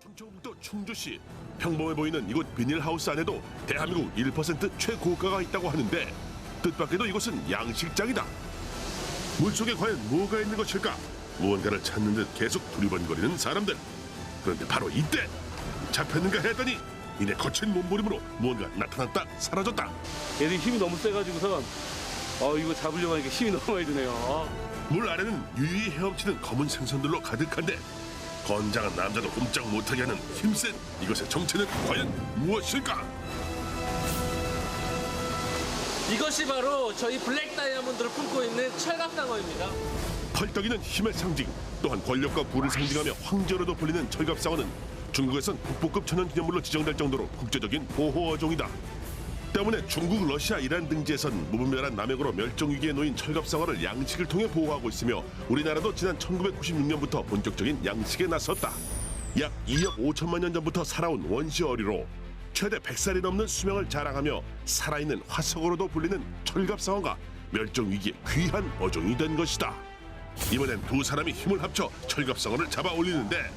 충청북도 충주시 평범해 보이는 이곳 비닐하우스 안에도 대한민국 1% 최고가가 있다고 하는데 뜻밖에도 이곳은 양식장이다. 물속에 과연 뭐가 있는 것일까? 무언가를 찾는 듯 계속 두리번거리는 사람들. 그런데 바로 이때 잡혔는가 했더니 이내 거친 몸부림으로 무언가 나타났다 사라졌다. 얘들이 힘이 너무 세가지고선 이거 잡으려고 하니까 힘이 너무 많이 드네요. 물 아래는 유유히 헤엄치는 검은 생선들로 가득한데 건장한 남자도 꼼짝 못하게 하는 힘센 이것의 정체는 과연 무엇일까? 이것이 바로 저희 블랙 다이아몬드를 품고 있는 철갑상어입니다. 펄떡이는 힘의 상징, 또한 권력과 부를 상징하며 황제로도 불리는 철갑상어는 중국에선 국보급 천연기념물로 지정될 정도로 국제적인 보호어종이다. 때문에 중국, 러시아, 이란 등지에선 무분별한 남획으로 멸종위기에 놓인 철갑상어를 양식을 통해 보호하고 있으며 우리나라도 지난 1996년부터 본격적인 양식에 나섰다. 약 2억 5천만 년 전부터 살아온 원시어리로 최대 100살이 넘는 수명을 자랑하며 살아있는 화석으로도 불리는 철갑상어가 멸종위기의 귀한 어종이 된 것이다. 이번엔 두 사람이 힘을 합쳐 철갑상어를 잡아 올리는데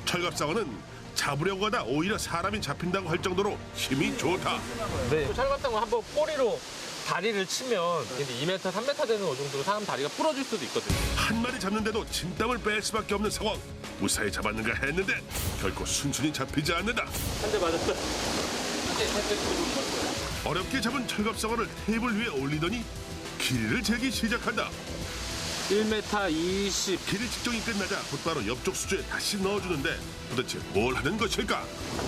철갑상어는 잡으려고 하다 오히려 사람이 잡힌다고 할 정도로 힘이 좋다. 네. 철갑상어 한번 꼬리로 다리를 치면 2m, 3m 되는 정도로 사람 다리가 부러질 수도 있거든요. 한 마리 잡는데도 진땀을 뺄 수밖에 없는 상황. 무사히 잡았는가 했는데 결코 순순히 잡히지 않는다. 한 대 맞았어. 어렵게 잡은 철갑상어를 테이블 위에 올리더니 길이를 재기 시작한다. 1m 20. 길이 측정이 끝나자 곧바로 옆쪽 수조에 다시 넣어주는데 도대체 뭘 하는 것일까?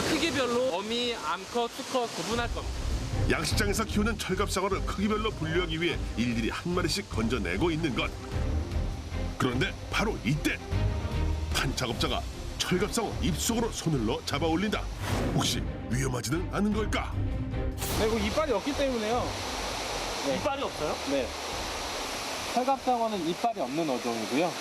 크기별로 어미, 암컷, 수컷 구분할 겁니다. 양식장에서 키우는 철갑상어를 크기별로 분류하기 위해 일일이 한 마리씩 건져내고 있는 것. 그런데 바로 이때 한 작업자가 철갑상어 입속으로 손을 넣어 잡아 올린다. 혹시 위험하지는 않은 걸까? 네, 그 이빨이 없기 때문에요. 네. 이빨이 없어요? 네. 철갑상어는 이빨이 없는 어종이고요.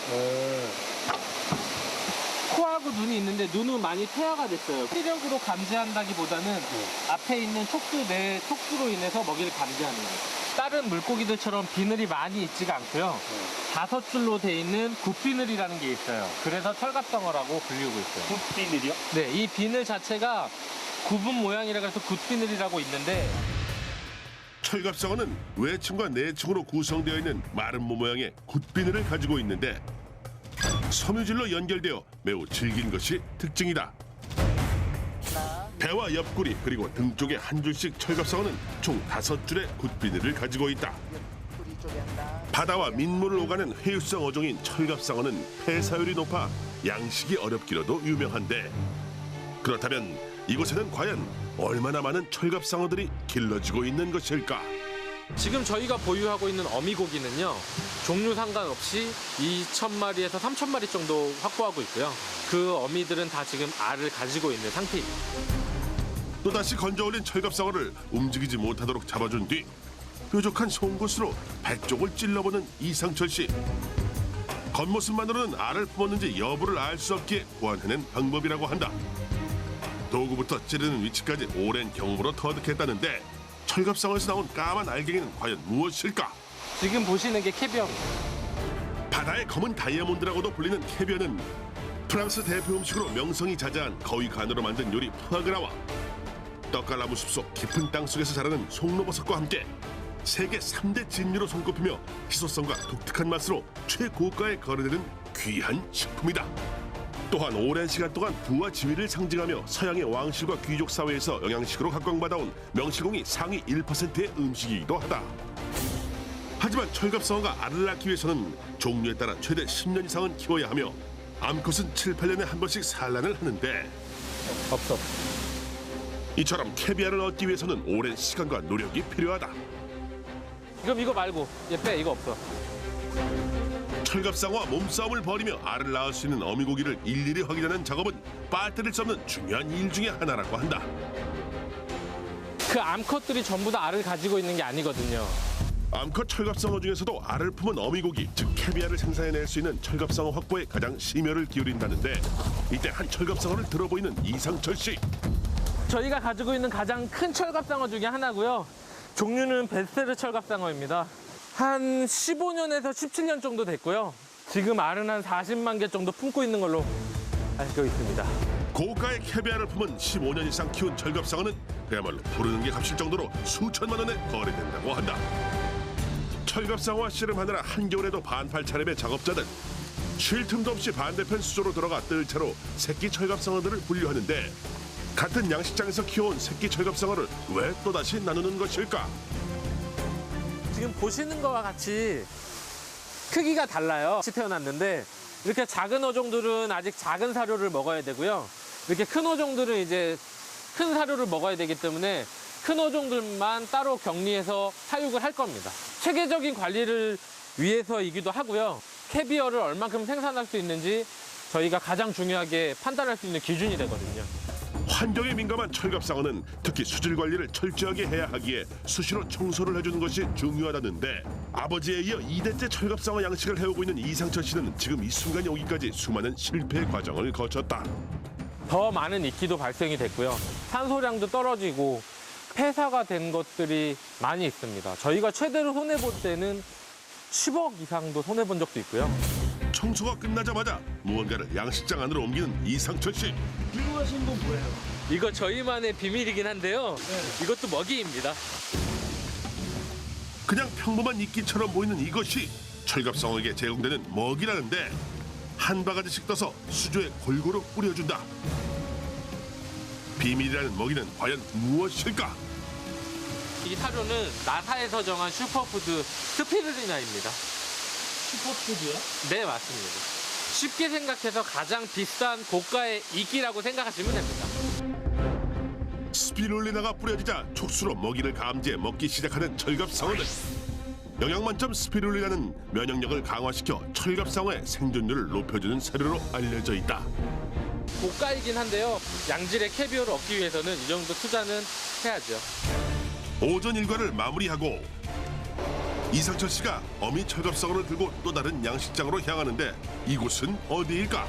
코하고 눈이 있는데 눈은 많이 퇴화가 됐어요. 시력으로 감지한다기보다는 앞에 있는 촉수로 인해서 먹이를 감지하는 거예요. 다른 물고기들처럼 비늘이 많이 있지가 않고요. 5줄로 돼 있는 굿비늘이라는 게 있어요. 그래서 철갑상어라고 불리고 있어요. 굿비늘이요? 네, 이 비늘 자체가 구분 모양이라 해서 굿비늘이라고 있는데 철갑상어는 외층과 내층으로 구성되어 있는 마른 몸 모양의 굿비늘을 가지고 있는데 섬유질로 연결되어 매우 질긴 것이 특징이다. 배와 옆구리 그리고 등 쪽에 한 줄씩 철갑상어는 총 5줄의 굿비늘을 가지고 있다. 바다와 민물을 오가는 회유성 어종인 철갑상어는 폐사율이 높아 양식이 어렵기로도 유명한데 그렇다면 이곳에는 과연 얼마나 많은 철갑상어들이 길러지고 있는 것일까? 지금 저희가 보유하고 있는 어미고기는요. 종류 상관없이 2,000마리에서 3,000마리 정도 확보하고 있고요. 그 어미들은 다 지금 알을 가지고 있는 상태입니다. 또다시 건져올린 철갑상어를 움직이지 못하도록 잡아준 뒤 뾰족한 송곳으로 배 쪽을 찔러보는 이상철 씨. 겉모습만으로는 알을 품었는지 여부를 알 수 없기에 보완해낸 방법이라고 한다. 도구부터 찌르는 위치까지 오랜 경험으로 터득했다는데 철갑상어에서 나온 까만 알갱이는 과연 무엇일까? 지금 보시는 게 캐비어. 바다의 검은 다이아몬드라고도 불리는 캐비어는 프랑스 대표 음식으로 명성이 자자한 거위 간으로 만든 요리 푸아그라와 떡갈나무 숲속 깊은 땅 속에서 자라는 송로버섯과 함께 세계 3대 진미로 손꼽히며 희소성과 독특한 맛으로 최고가에 거래되는 귀한 식품이다. 또한 오랜 시간 동안 부와 지위를 상징하며 서양의 왕실과 귀족 사회에서 영양식으로 각광받아온 명실공히 상위 1%의 음식이기도 하다. 하지만 철갑상어가 알을 낳기 위해서는 종류에 따라 최대 10년 이상은 키워야 하며 암컷은 7, 8년에 한 번씩 산란을 하는데 없어. 이처럼 캐비아를 얻기 위해서는 오랜 시간과 노력이 필요하다. 그럼 이거 말고 얘 이거 없어. 철갑상어와 몸싸움을 벌이며 알을 낳을 수 있는 어미고기를 일일이 확인하는 작업은 빠뜨릴 수 없는 중요한 일 중에 하나라고 한다. 그 암컷들이 전부 다 알을 가지고 있는 게 아니거든요. 암컷 철갑상어 중에서도 알을 품은 어미고기, 즉 캐비아를 생산해낼 수 있는 철갑상어 확보에 가장 심혈을 기울인다는데 이때 한 철갑상어를 들어보이는 이상철 씨. 저희가 가지고 있는 가장 큰 철갑상어 중에 하나고요. 종류는 베스테르 철갑상어입니다. 한 15년에서 17년 정도 됐고요. 지금 알은 한 40만 개 정도 품고 있는 걸로 알고 있습니다. 고가의 캐비아를 품은 15년 이상 키운 철갑상어는 그야말로 부르는 게 값일 정도로 수천만 원에 거래된다고 한다. 철갑상어와 씨름하느라 한겨울에도 반팔 차림의 작업자들. 쉴 틈도 없이 반대편 수조로 들어가 뜰채로 새끼 철갑상어들을 분류하는데 같은 양식장에서 키워온 새끼 철갑상어를 왜 또다시 나누는 것일까? 지금 보시는 거와 같이 크기가 달라요. 같이 태어났는데 이렇게 작은 어종들은 아직 작은 사료를 먹어야 되고요. 이렇게 큰 어종들은 이제 큰 사료를 먹어야 되기 때문에 큰 어종들만 따로 격리해서 사육을 할 겁니다. 체계적인 관리를 위해서이기도 하고요. 캐비어를 얼만큼 생산할 수 있는지 저희가 가장 중요하게 판단할 수 있는 기준이 되거든요. 환경에 민감한 철갑상어는 특히 수질 관리를 철저하게 해야 하기에 수시로 청소를 해주는 것이 중요하다는데 아버지에 이어 2대째 철갑상어 양식을 해오고 있는 이상철 씨는 지금 이 순간이 오기까지 수많은 실패 과정을 거쳤다. 더 많은 이끼도 발생이 됐고요. 산소량도 떨어지고 폐사가 된 것들이 많이 있습니다. 저희가 최대로 손해볼 때는 10억 이상도 손해본 적도 있고요. 청소가 끝나자마자 무언가를 양식장 안으로 옮기는 이상철 씨. 들고 가신 건 뭐예요? 이거 저희만의 비밀이긴 한데요. 이것도 먹이입니다. 그냥 평범한 이끼처럼 보이는 이것이 철갑상어에게 제공되는 먹이라는데 한 바가지씩 떠서 수조에 골고루 뿌려준다. 비밀이라는 먹이는 과연 무엇일까? 이 사료는 나사에서 정한 슈퍼푸드 스피루리나입니다. 슈퍼푸드요? 네, 맞습니다. 쉽게 생각해서 가장 비싼 고가의 이끼라고 생각하시면 됩니다. 스피룰리나가 뿌려지자 촉수로 먹이를 감지해 먹기 시작하는 철갑상어들. 영양 만점 스피룰리나는 면역력을 강화시켜 철갑상어의 생존율을 높여주는 사료로 알려져 있다. 고가이긴 한데요. 양질의 캐비어를 얻기 위해서는 이 정도 투자는 해야죠. 오전 일과를 마무리하고 이상철 씨가 어미 철갑상어를 들고 또 다른 양식장으로 향하는데 이곳은 어디일까?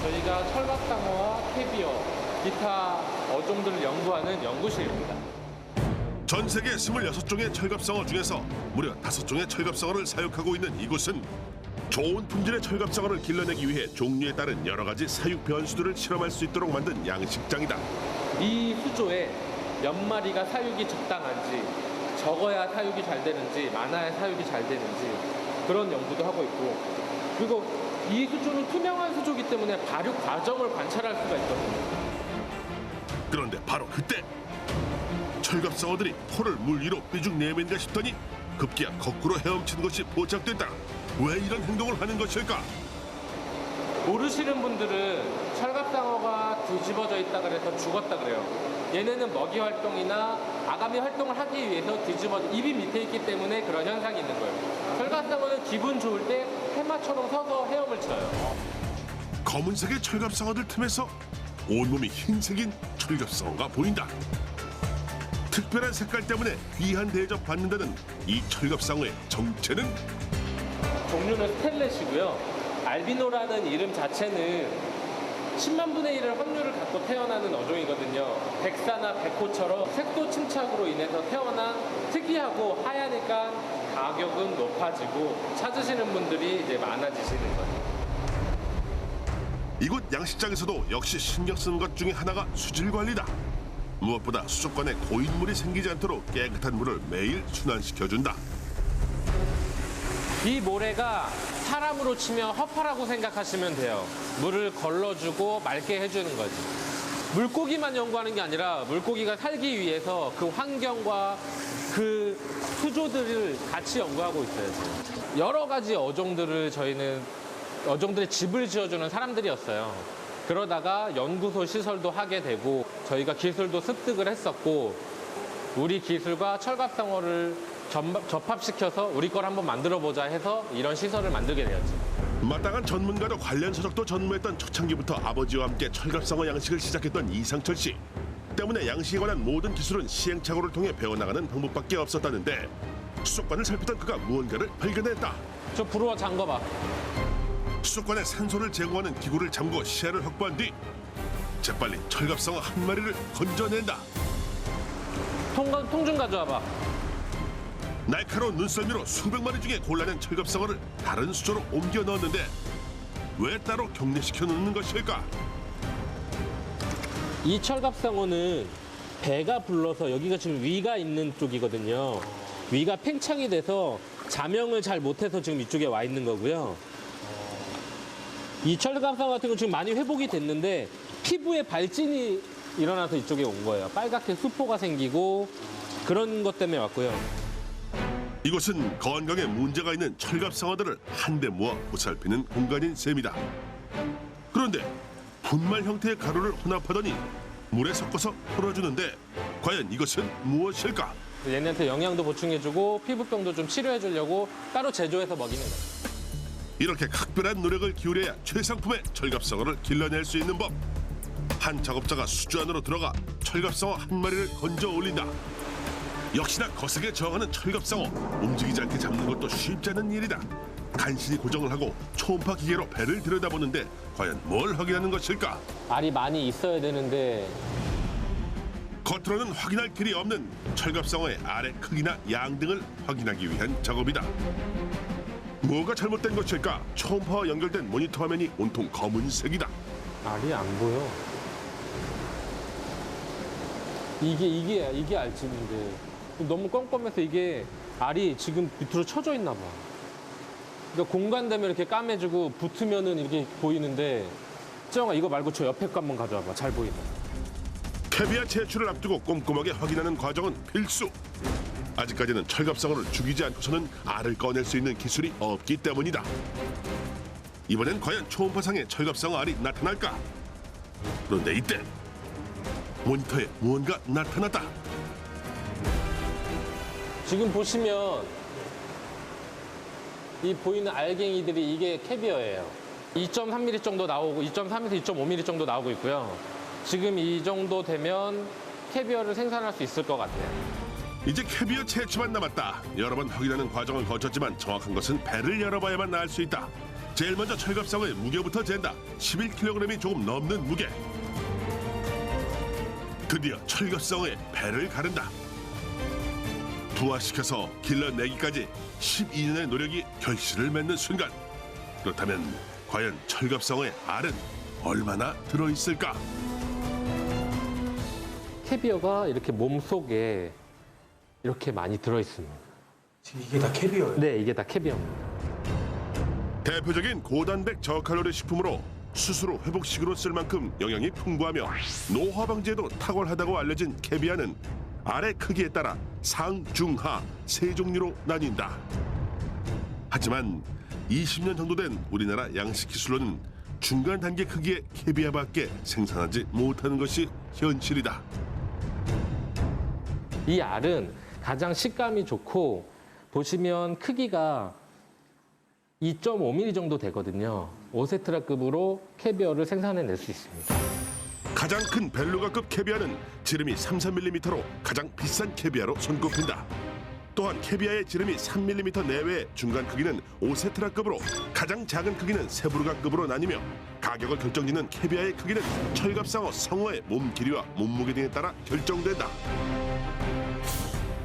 저희가 철갑상어와 캐비어, 기타 어종들을 연구하는 연구실입니다. 전 세계 26종의 철갑상어 중에서 무려 5종의 철갑상어를 사육하고 있는 이곳은 좋은 품질의 철갑상어를 길러내기 위해 종류에 따른 여러 가지 사육 변수들을 실험할 수 있도록 만든 양식장이다. 이 수조에 몇 마리가 사육이 적당한지, 적어야 사육이 잘 되는지, 많아야 사육이 잘 되는지 그런 연구도 하고 있고, 그리고 이 수조는 투명한 수조이기 때문에 발육 과정을 관찰할 수가 있거든요. 그런데 바로 그때 철갑상어들이 코를 물 위로 삐죽 내민가 싶더니 급기야 거꾸로 헤엄치는 것이 포착됐다. 왜 이런 행동을 하는 것일까? 모르시는 분들은 철갑상어가 뒤집어져 있다 그래서 죽었다 그래요. 얘네는 먹이 활동이나 아가미 활동을 하기 위해서 입이 밑에 있기 때문에 그런 현상이 있는 거예요. 철갑상어는 기분 좋을 때 해마처럼 서서 헤엄을 쳐요. 검은색의 철갑상어들 틈에서 온몸이 흰색인 철갑상어가 보인다. 특별한 색깔 때문에 귀한 대접 받는다는 이 철갑상어의 정체는? 종류는 스텔렛이고요. 알비노라는 이름 자체는 10만 분의 1을 확률을 갖고 태어나는 어종이거든요. 백사나 백호처럼 색소 침착으로 인해서 태어난 특이하고 하얘니까 가격은 높아지고 찾으시는 분들이 이제 많아지시는 거예요. 이곳 양식장에서도 역시 신경 쓰는 것 중에 하나가 수질 관리다. 무엇보다 수족관에 고인물이 생기지 않도록 깨끗한 물을 매일 순환시켜준다. 이 모래가 사람으로 치면 허파라고 생각하시면 돼요. 물을 걸러주고 맑게 해주는 거지. 물고기만 연구하는 게 아니라 물고기가 살기 위해서 그 환경과 그 수조들을 같이 연구하고 있어요. 여러 가지 어종들을 저희는 어종들의 집을 지어주는 사람들이었어요. 그러다가 연구소 시설도 하게 되고 저희가 기술도 습득을 했었고 우리 기술과 철갑상어를 접합시켜서 우리 걸 한번 만들어보자 해서 이런 시설을 만들게 되었죠. 마땅한 전문가도 관련 서적도 전무했던 초창기부터 아버지와 함께 철갑상어 양식을 시작했던 이상철 씨. 때문에 양식에 관한 모든 기술은 시행착오를 통해 배워나가는 방법밖에 없었다는데 수족관을 살피던 그가 무언가를 발견했다. 저 불어와 잠궈봐. 수족관에 산소를 제공하는 기구를 잠그고 시야를 확보한 뒤 재빨리 철갑상어 한 마리를 건져낸다. 통 좀 가져와봐. 날카로운 눈썰미로 수백 마리 중에 골라낸 철갑상어를 다른 수조로 옮겨 넣었는데 왜 따로 격리시켜 놓는 것일까? 이 철갑상어는 배가 불러서 여기가 지금 위가 있는 쪽이거든요. 위가 팽창이 돼서 자명을 잘 못해서 지금 이쪽에 와 있는 거고요. 이 철갑상어 같은 건 지금 많이 회복이 됐는데 피부에 발진이 일어나서 이쪽에 온 거예요. 빨갛게 수포가 생기고 그런 것 때문에 왔고요. 이곳은 건강에 문제가 있는 철갑상어들을 한데 모아 보살피는 공간인 셈이다. 그런데 분말 형태의 가루를 혼합하더니 물에 섞어서 풀어주는데 과연 이것은 무엇일까? 얘네한테 영양도 보충해주고 피부병도 좀 치료해주려고 따로 제조해서 먹이는 거예요. 이렇게 각별한 노력을 기울여야 최상품의 철갑상어를 길러낼 수 있는 법. 한 작업자가 수조 안으로 들어가 철갑상어 한 마리를 건져 올린다. 역시나 거세게 저항하는 철갑상어, 움직이지 않게 잡는 것도 쉽지 않은 일이다. 간신히 고정을 하고 초음파 기계로 배를 들여다보는데 과연 뭘 확인하는 것일까? 알이 많이 있어야 되는데 겉으로는 확인할 길이 없는 철갑상어의 알의 크기나 양 등을 확인하기 위한 작업이다. 뭐가 잘못된 것일까? 초음파와 연결된 모니터 화면이 온통 검은색이다. 알이 안 보여. 이게 알집인데 너무 껌껌해서 이게 알이 지금 밑으로 쳐져 있나 봐. 그러니까 공간되면 이렇게 까매지고 붙으면은 이렇게 보이는데 정아 이거 말고 저 옆에 거 한번 가져와봐. 잘 보이네. 캐비아 채취를 앞두고 꼼꼼하게 확인하는 과정은 필수. 아직까지는 철갑상어를 죽이지 않고서는 알을 꺼낼 수 있는 기술이 없기 때문이다. 이번엔 과연 초음파상에 철갑상어 알이 나타날까? 그런데 이때 모니터에 무언가 나타났다. 지금 보시면 이 보이는 알갱이들이 이게 캐비어예요. 2.3mm 정도 나오고 2.3에서 2.5mm 정도 나오고 있고요. 지금 이 정도 되면 캐비어를 생산할 수 있을 것 같아요. 이제 캐비어 채취만 남았다. 여러 번 확인하는 과정을 거쳤지만 정확한 것은 배를 열어봐야만 알 수 있다. 제일 먼저 철갑상어의 무게부터 잰다. 11kg이 조금 넘는 무게. 드디어 철갑상어의 배를 가른다. 부화시켜서 길러내기까지 12년의 노력이 결실을 맺는 순간. 그렇다면 과연 철갑상어의 알은 얼마나 들어있을까? 캐비어가 이렇게 몸속에 이렇게 많이 들어있습니다. 지금 이게 다 캐비어예요? 네, 이게 다 캐비어입니다. 대표적인 고단백 저칼로리 식품으로 스스로 회복식으로 쓸 만큼 영양이 풍부하며 노화 방지에도 탁월하다고 알려진 캐비아는 알의 크기에 따라 상, 중, 하 세 종류로 나뉜다. 하지만 20년 정도 된 우리나라 양식 기술로는 중간 단계 크기의 캐비아밖에 생산하지 못하는 것이 현실이다. 이 알은 가장 식감이 좋고 보시면 크기가 2.5mm 정도 되거든요. 오세트라급으로 캐비어를 생산해낼 수 있습니다. 가장 큰 벨루가급 캐비아는 지름이 3mm로 가장 비싼 캐비아로 손꼽힌다. 또한 캐비아의 지름이 3mm 내외의 중간 크기는 오세트라급으로 가장 작은 크기는 세부르가급으로 나뉘며 가격을 결정짓는 캐비아의 크기는 철갑상어 성어의 몸 길이와 몸무게 등에 따라 결정된다.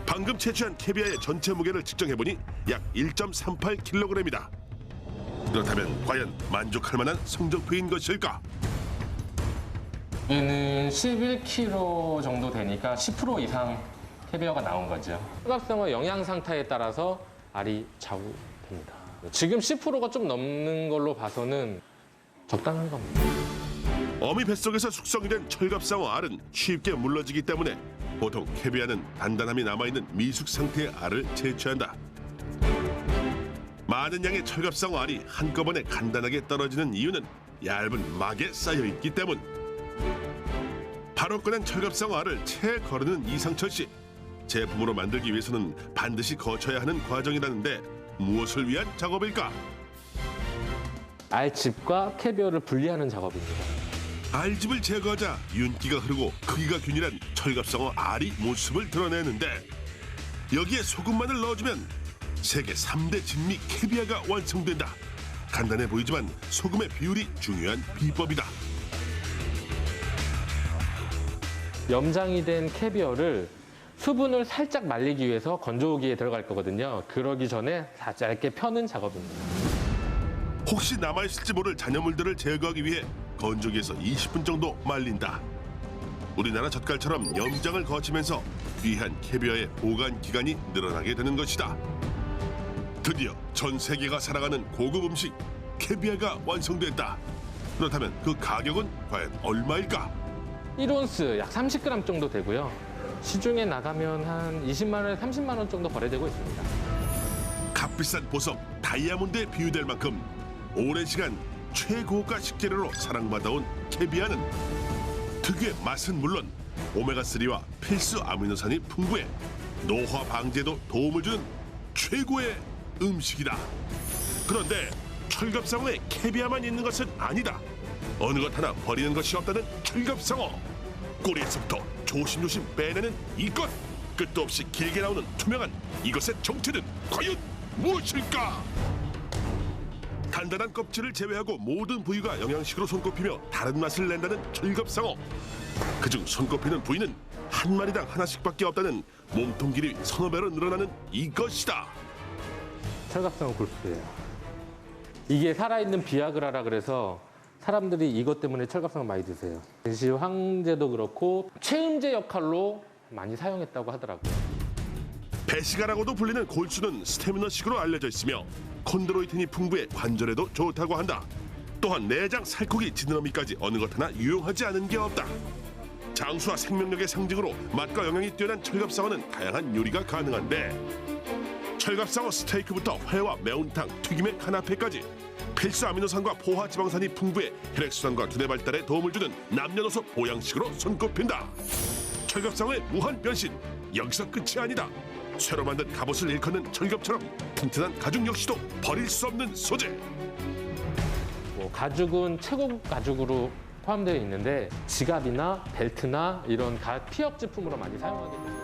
방금 채취한 캐비아의 전체 무게를 측정해보니 약 1.38kg이다. 그렇다면 과연 만족할 만한 성적표인 것일까? 얘는 11kg 정도 되니까 10% 이상 캐비어가 나온 거죠. 철갑상어 영양 상태에 따라서 알이 좌우됩니다. 지금 10%가 좀 넘는 걸로 봐서는 적당한 겁니다. 어미 뱃속에서 숙성이 된 철갑상어 알은 쉽게 물러지기 때문에 보통 캐비아는 단단함이 남아있는 미숙 상태의 알을 채취한다. 많은 양의 철갑상어 알이 한꺼번에 간단하게 떨어지는 이유는 얇은 막에 쌓여있기 때문. 바로 꺼낸 철갑상어 알을 채 거르는 이상철 씨. 제품으로 만들기 위해서는 반드시 거쳐야 하는 과정이라는데 무엇을 위한 작업일까? 알집과 캐비어를 분리하는 작업입니다. 알집을 제거하자 윤기가 흐르고 크기가 균일한 철갑상어 알이 모습을 드러내는데 여기에 소금만을 넣어주면 세계 3대 진미 캐비아가 완성된다. 간단해 보이지만 소금의 비율이 중요한 비법이다. 염장이 된 캐비어를 수분을 살짝 말리기 위해서 건조기에 들어갈 거거든요. 그러기 전에 다 짧게 펴는 작업입니다. 혹시 남아있을지 모를 잔여물들을 제거하기 위해 건조기에서 20분 정도 말린다. 우리나라 젓갈처럼 염장을 거치면서 귀한 캐비어의 보관 기간이 늘어나게 되는 것이다. 드디어 전 세계가 사랑하는 고급 음식 캐비어가 완성됐다. 그렇다면 그 가격은 과연 얼마일까? 1온스 약 30g 정도 되고요. 시중에 나가면 한 20만 원에서 30만 원 정도 거래되고 있습니다. 값비싼 보석 다이아몬드에 비유될 만큼 오랜 시간 최고가 식재료로 사랑받아온 캐비아는 특유의 맛은 물론 오메가3와 필수 아미노산이 풍부해 노화 방지에도 도움을 주는 최고의 음식이다. 그런데 철갑상어에 캐비아만 있는 것은 아니다. 어느 것 하나 버리는 것이 없다는 철갑상어. 꼬리에서부터 조심조심 빼내는 이것. 끝도 없이 길게 나오는 투명한 이것의 정체는 과연 무엇일까? 단단한 껍질을 제외하고 모든 부위가 영양식으로 손꼽히며 다른 맛을 낸다는 철갑상어. 그중 손꼽히는 부위는 한 마리당 하나씩밖에 없다는 몸통 길이 서너 배로 늘어나는 이것이다. 철갑상어 골수예요. 이게 살아있는 비아그라라 그래서 사람들이 이것 때문에 철갑상어 많이 드세요. 당시 황제도 그렇고 체음제 역할로 많이 사용했다고 하더라고요. 배시가라고도 불리는 골수는 스태미너식으로 알려져 있으며 콘드로이틴이 풍부해 관절에도 좋다고 한다. 또한 내장, 살코기, 지느러미까지 어느 것 하나 유용하지 않은 게 없다. 장수와 생명력의 상징으로 맛과 영양이 뛰어난 철갑상어는 다양한 요리가 가능한데 철갑상어 스테이크부터 회와 매운탕, 튀김의 카나페까지 필수 아미노산과 포화 지방산이 풍부해 혈액순환과 두뇌 발달에 도움을 주는 남녀노소 보양식으로 손꼽힌다. 철갑상어의 무한 변신, 여기서 끝이 아니다. 새로 만든 갑옷을 일컫는 철갑처럼 튼튼한 가죽 역시도 버릴 수 없는 소재. 뭐 가죽은 최고급 가죽으로 포함되어 있는데 지갑이나 벨트나 이런 피혁 제품으로 많이 사용하게 됩니다.